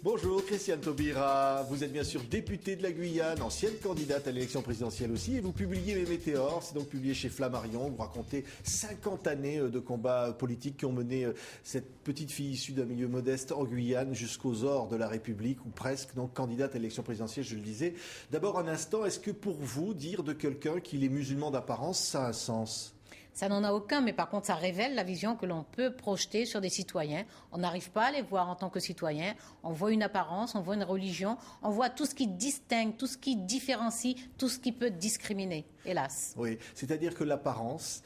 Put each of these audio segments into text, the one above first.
Bonjour Christiane Taubira, vous êtes bien sûr députée de la Guyane, ancienne candidate à l'élection présidentielle aussi, et vous publiez Les Météores, c'est donc publié chez Flammarion, vous racontez 50 années de combats politiques qui ont mené cette petite fille issue d'un milieu modeste en Guyane jusqu'aux ors de la République, ou presque, donc candidate à l'élection présidentielle, je le disais. D'abord un instant, est-ce que pour vous, dire de quelqu'un qu'il est musulman d'apparence, ça a un sens ? Ça n'en a aucun, mais par contre, ça révèle la vision que l'on peut projeter sur des citoyens. On n'arrive pas à les voir en tant que citoyens. On voit une apparence, on voit une religion, on voit tout ce qui distingue, tout ce qui différencie, tout ce qui peut discriminer, hélas. Oui, c'est-à-dire que l'apparence,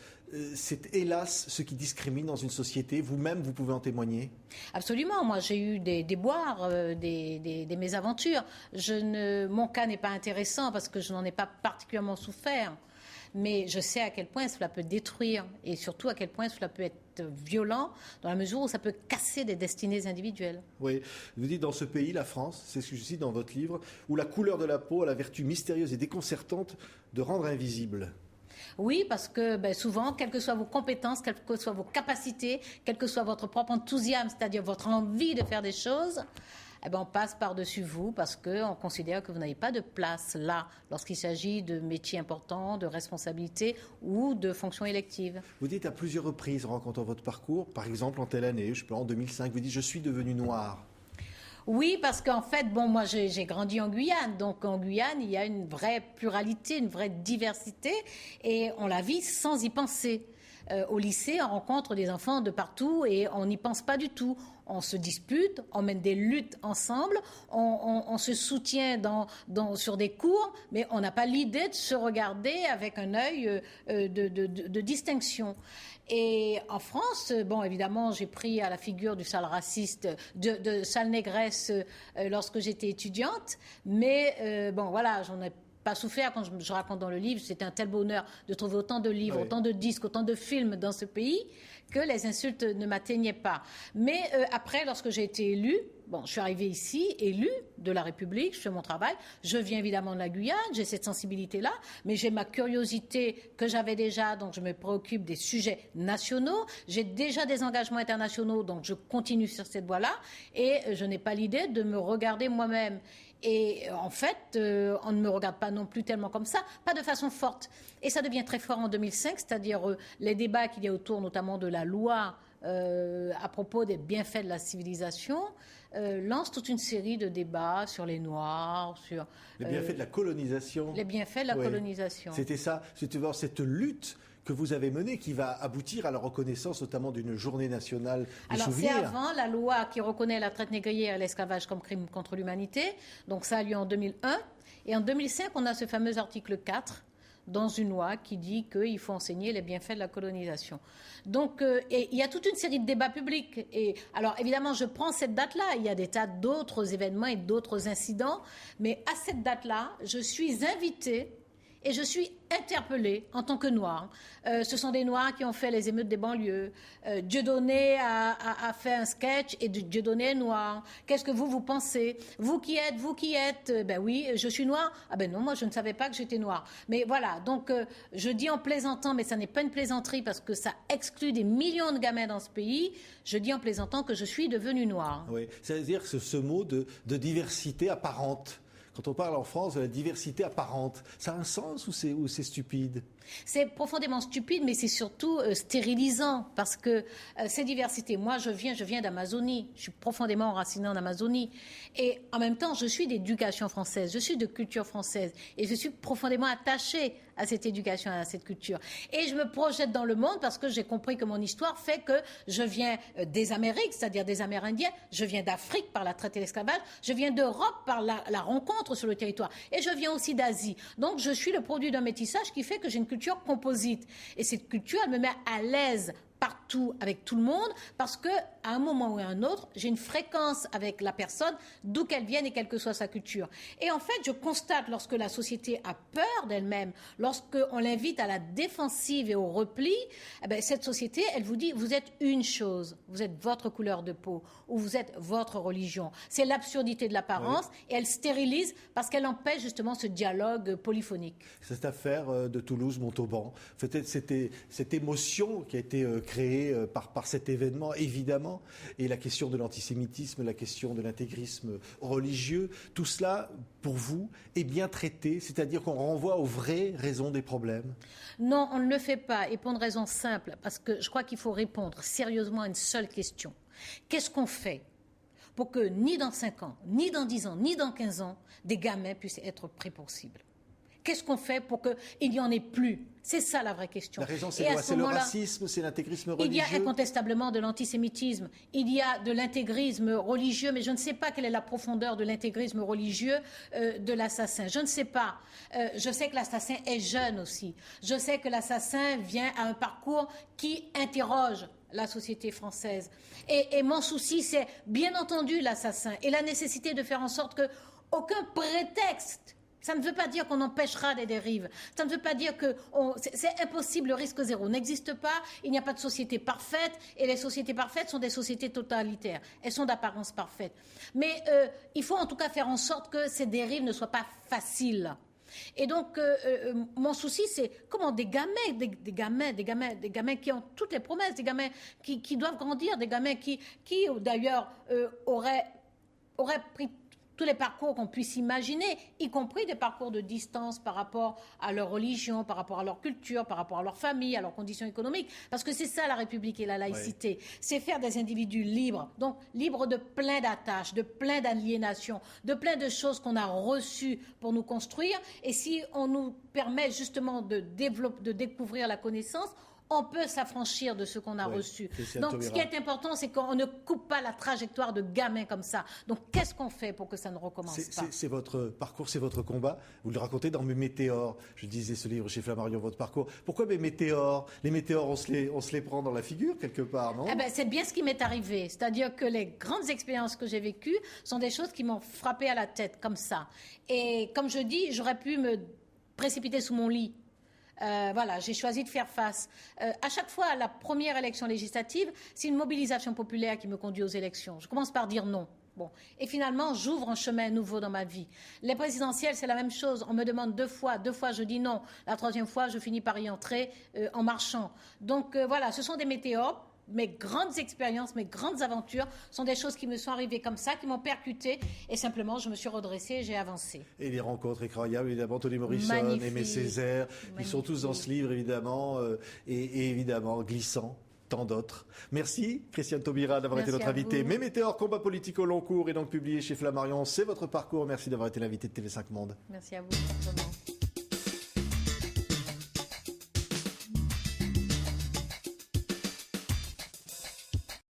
c'est hélas ce qui discrimine dans une société. Vous-même, vous pouvez en témoigner ? Absolument. Moi, j'ai eu des déboires, des mésaventures. Mon cas n'est pas intéressant parce que je n'en ai pas particulièrement souffert. Mais je sais à quel point cela peut détruire et surtout à quel point cela peut être violent dans la mesure où ça peut casser des destinées individuelles. Oui, vous dites dans ce pays, la France, c'est ce que je cite dans votre livre, où la couleur de la peau a la vertu mystérieuse et déconcertante de rendre invisible. Oui, parce que souvent, quelles que soient vos compétences, quelles que soient vos capacités, quel que soit votre propre enthousiasme, c'est-à-dire votre envie de faire des choses, on passe par-dessus vous parce qu'on considère que vous n'avez pas de place là lorsqu'il s'agit de métiers importants, de responsabilités ou de fonctions électives. Vous dites à plusieurs reprises, en rencontrant votre parcours, par exemple en telle année, en 2005, vous dites « je suis devenu noir ». Oui, parce qu'en fait, moi j'ai grandi en Guyane, donc en Guyane il y a une vraie pluralité, une vraie diversité et on la vit sans y penser. Au lycée, on rencontre des enfants de partout et on n'y pense pas du tout. On se dispute, on mène des luttes ensemble, on se soutient sur des cours, mais on n'a pas l'idée de se regarder avec un œil de distinction. Et en France, évidemment, j'ai pris à la figure du sale raciste, de sale négresse lorsque j'étais étudiante, mais j'en ai pas souffert quand je raconte dans le livre. C'était un tel bonheur de trouver autant de livres, autant de disques, autant de films dans ce pays que les insultes ne m'atteignaient pas. Mais après, lorsque j'ai été élue, je suis arrivée ici, élue de la République, je fais mon travail. Je viens évidemment de la Guyane, j'ai cette sensibilité-là, mais j'ai ma curiosité que j'avais déjà, donc je me préoccupe des sujets nationaux. J'ai déjà des engagements internationaux, donc je continue sur cette voie-là. Et je n'ai pas l'idée de me regarder moi-même. Et en fait, on ne me regarde pas non plus tellement comme ça, pas de façon forte. Et ça devient très fort en 2005, c'est-à-dire les débats qu'il y a autour notamment de la loi à propos des bienfaits de la civilisation lancent toute une série de débats sur les Noirs, sur... Les bienfaits de la colonisation. Les bienfaits de la colonisation. C'était ça, c'était cette lutte que vous avez menée qui va aboutir à la reconnaissance notamment d'une journée nationale du souvenir. C'est avant la loi qui reconnaît la traite négrière et l'esclavage comme crime contre l'humanité. Donc ça a lieu en 2001. Et en 2005, on a ce fameux article 4 dans une loi qui dit qu'il faut enseigner les bienfaits de la colonisation. Donc, et il y a toute une série de débats publics. Et alors, évidemment, je prends cette date-là. Il y a des tas d'autres événements et d'autres incidents. Mais à cette date-là, je suis invitée et je suis interpellée en tant que Noire. Ce sont des Noirs qui ont fait les émeutes des banlieues. Dieudonné a fait un sketch et Dieudonné est noir. Qu'est-ce que vous pensez ? Vous qui êtes, oui, je suis noire. Ah non, moi je ne savais pas que j'étais noire. Mais voilà, donc je dis en plaisantant, mais ça n'est pas une plaisanterie parce que ça exclut des millions de gamins dans ce pays. Je dis en plaisantant que je suis devenue noire. Oui, c'est-à-dire que ce mot de diversité apparente. Quand on parle en France de la diversité apparente, ça a un sens ou c'est stupide ? C'est profondément stupide, mais c'est surtout stérilisant parce que ces diversités, moi je viens d'Amazonie, je suis profondément enracinée en Amazonie et en même temps je suis d'éducation française, je suis de culture française et je suis profondément attachée à cette éducation, à cette culture. Et je me projette dans le monde parce que j'ai compris que mon histoire fait que je viens des Amériques, c'est-à-dire des Amérindiens, je viens d'Afrique par la traite et l'esclavage, je viens d'Europe par la rencontre sur le territoire et je viens aussi d'Asie. Donc je suis le produit d'un métissage qui fait que j'ai une culture composite. Et cette culture, elle me met à l'aise partout avec tout le monde parce que à un moment ou à un autre, j'ai une fréquence avec la personne d'où qu'elle vienne et quelle que soit sa culture. Et en fait, je constate lorsque la société a peur d'elle-même, lorsqu'on l'invite à la défensive et au repli, cette société, elle vous dit, vous êtes une chose, vous êtes votre couleur de peau ou vous êtes votre religion. C'est l'absurdité de l'apparence et elle stérilise parce qu'elle empêche justement ce dialogue polyphonique. Cette affaire de Toulouse-Montauban, c'était cette émotion qui a été créée marqué par cet événement, évidemment, et la question de l'antisémitisme, la question de l'intégrisme religieux, tout cela, pour vous, est bien traité, c'est-à-dire qu'on renvoie aux vraies raisons des problèmes? Non, on ne le fait pas, et pour une raison simple, parce que je crois qu'il faut répondre sérieusement à une seule question. Qu'est-ce qu'on fait pour que ni dans 5 ans, ni dans 10 ans, ni dans 15 ans, des gamins puissent être prépossibles? Qu'est-ce qu'on fait pour qu'il n'y en ait plus? C'est ça la vraie question. La raison, c'est quoi? C'est le racisme, c'est l'intégrisme religieux? Il y a incontestablement de l'antisémitisme, il y a de l'intégrisme religieux, mais je ne sais pas quelle est la profondeur de l'intégrisme religieux de l'assassin. Je ne sais pas. Je sais que l'assassin est jeune aussi. Je sais que l'assassin vient à un parcours qui interroge la société française. Et mon souci, c'est bien entendu l'assassin et la nécessité de faire en sorte qu'aucun prétexte. Ça ne veut pas dire qu'on empêchera des dérives. Ça ne veut pas dire que c'est impossible, le risque zéro n'existe pas. Il n'y a pas de société parfaite et les sociétés parfaites sont des sociétés totalitaires. Elles sont d'apparence parfaite. Mais il faut en tout cas faire en sorte que ces dérives ne soient pas faciles. Et donc, mon souci, c'est comment des gamins qui ont toutes les promesses, des gamins qui doivent grandir, des gamins qui d'ailleurs, auraient pris tous les parcours qu'on puisse imaginer, y compris des parcours de distance par rapport à leur religion, par rapport à leur culture, par rapport à leur famille, à leurs conditions économiques. Parce que c'est ça la République et la laïcité. Oui. C'est faire des individus libres, donc libres de plein d'attaches, de plein d'aliénations, de plein de choses qu'on a reçues pour nous construire. Et si on nous permet justement de découvrir la connaissance, on peut s'affranchir de ce qu'on a reçu. Donc, ce qui est important, c'est qu'on ne coupe pas la trajectoire de gamins comme ça. Donc, qu'est-ce qu'on fait pour que ça ne recommence pas? C'est votre parcours, c'est votre combat. Vous le racontez dans Mes Météores. Je disais ce livre chez Flammarion, votre parcours. Pourquoi Mes Météores? Les météores, on se les prend dans la figure quelque part, non? C'est bien ce qui m'est arrivé. C'est-à-dire que les grandes expériences que j'ai vécues sont des choses qui m'ont frappé à la tête, comme ça. Et comme je dis, j'aurais pu me précipiter sous mon lit. Voilà, j'ai choisi de faire face. À chaque fois, à la première élection législative, c'est une mobilisation populaire qui me conduit aux élections. Je commence par dire non. Bon. Et finalement, j'ouvre un chemin nouveau dans ma vie. Les présidentielles, c'est la même chose. On me demande 2 fois. 2 fois, je dis non. La 3e fois, je finis par y entrer en marchant. Donc voilà, ce sont des météores. Mes grandes expériences, mes grandes aventures sont des choses qui me sont arrivées comme ça, qui m'ont percuté, et simplement je me suis redressée et j'ai avancé. Et les rencontres incroyables, évidemment, Toni Morrison, Aimé Césaire, ils sont tous dans ce livre, évidemment, et évidemment, glissant. Tant d'autres. Merci, Christiane Taubira, d'avoir été notre invitée. Mes Météores, combat politique au long cours, est donc publié chez Flammarion. C'est votre parcours. Merci d'avoir été l'invité de TV5 Monde. Merci à vous, simplement.